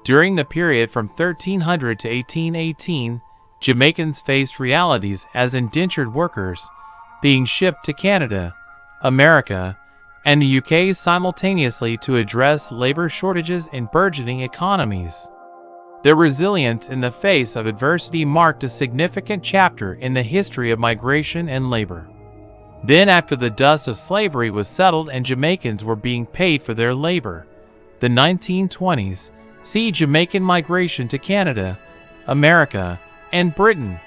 During the period from 1300 to 1818, Jamaicans faced realities as indentured workers, being shipped to Canada, America, and the UK simultaneously to address labor shortages in burgeoning economies. Their resilience in the face of adversity marked a significant chapter in the history of migration and labor. Then, after the dust of slavery was settled and Jamaicans were being paid for their labor, the 1920s see Jamaican migration to Canada, America, and Britain.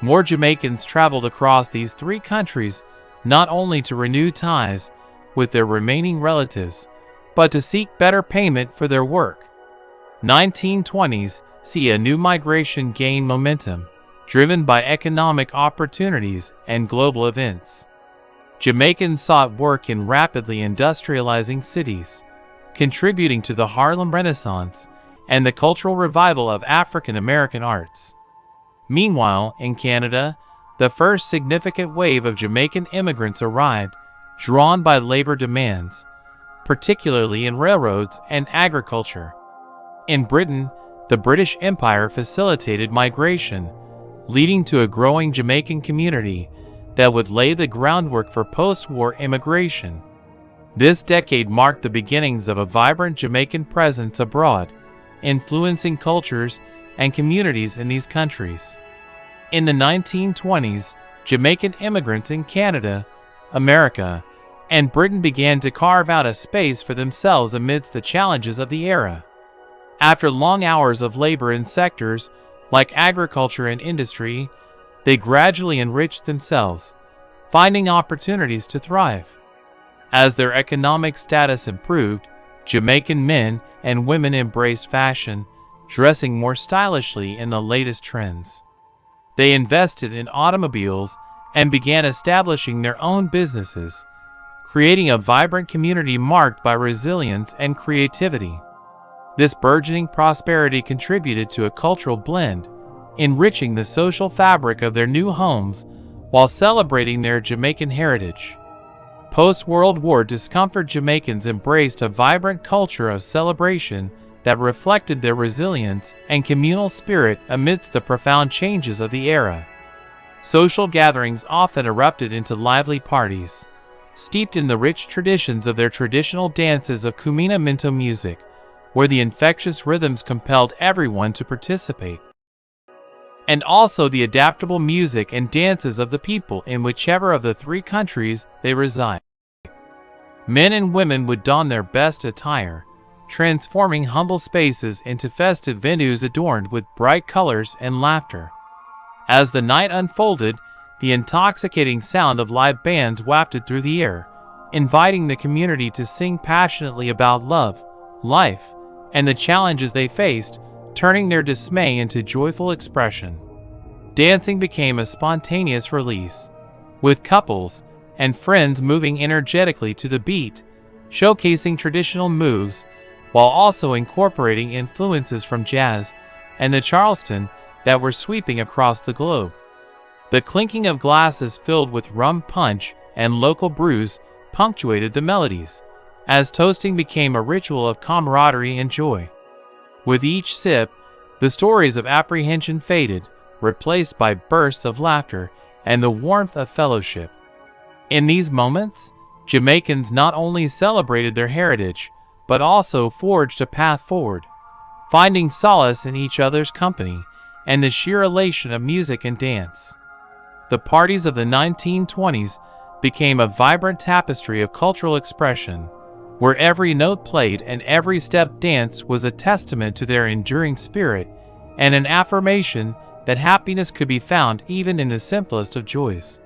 More Jamaicans traveled across these three countries not only to renew ties with their remaining relatives, but to seek better payment for their work. 1920s see a new migration gain momentum, driven by economic opportunities and global events. Jamaicans sought work in rapidly industrializing cities, contributing to the Harlem Renaissance and the cultural revival of African American arts. Meanwhile, in Canada, the first significant wave of Jamaican immigrants arrived, drawn by labor demands, particularly in railroads and agriculture. In Britain, the British Empire facilitated migration, leading to a growing Jamaican community that would lay the groundwork for post-war immigration. This decade marked the beginnings of a vibrant Jamaican presence abroad, influencing cultures and communities in these countries. In the 1920s, Jamaican immigrants in Canada, America, and Britain began to carve out a space for themselves amidst the challenges of the era. After long hours of labor in sectors like agriculture and industry, they gradually enriched themselves, finding opportunities to thrive. As their economic status improved, Jamaican men and women embraced fashion, dressing more stylishly in the latest trends. They invested in automobiles and began establishing their own businesses, creating a vibrant community marked by resilience and creativity. This burgeoning prosperity contributed to a cultural blend, enriching the social fabric of their new homes while celebrating their Jamaican heritage. Post-World War discomfort Jamaicans embraced a vibrant culture of celebration that reflected their resilience and communal spirit amidst the profound changes of the era. Social gatherings often erupted into lively parties, steeped in the rich traditions of their traditional dances of Kumina Minto music, where the infectious rhythms compelled everyone to participate, and also the adaptable music and dances of the people in whichever of the three countries they reside. Men and women would don their best attire, transforming humble spaces into festive venues adorned with bright colors and laughter. As the night unfolded, the intoxicating sound of live bands wafted through the air, inviting the community to sing passionately about love, life, and the challenges they faced, turning their dismay into joyful expression. Dancing became a spontaneous release, with couples and friends moving energetically to the beat, showcasing traditional moves, while also incorporating influences from jazz and the Charleston that were sweeping across the globe. The clinking of glasses filled with rum punch and local brews punctuated the melodies, as toasting became a ritual of camaraderie and joy. With each sip, the stories of apprehension faded, replaced by bursts of laughter and the warmth of fellowship. In these moments, Jamaicans not only celebrated their heritage, but also forged a path forward, finding solace in each other's company and the sheer elation of music and dance. The parties of the 1920s became a vibrant tapestry of cultural expression, where every note played and every step danced was a testament to their enduring spirit and an affirmation that happiness could be found even in the simplest of joys.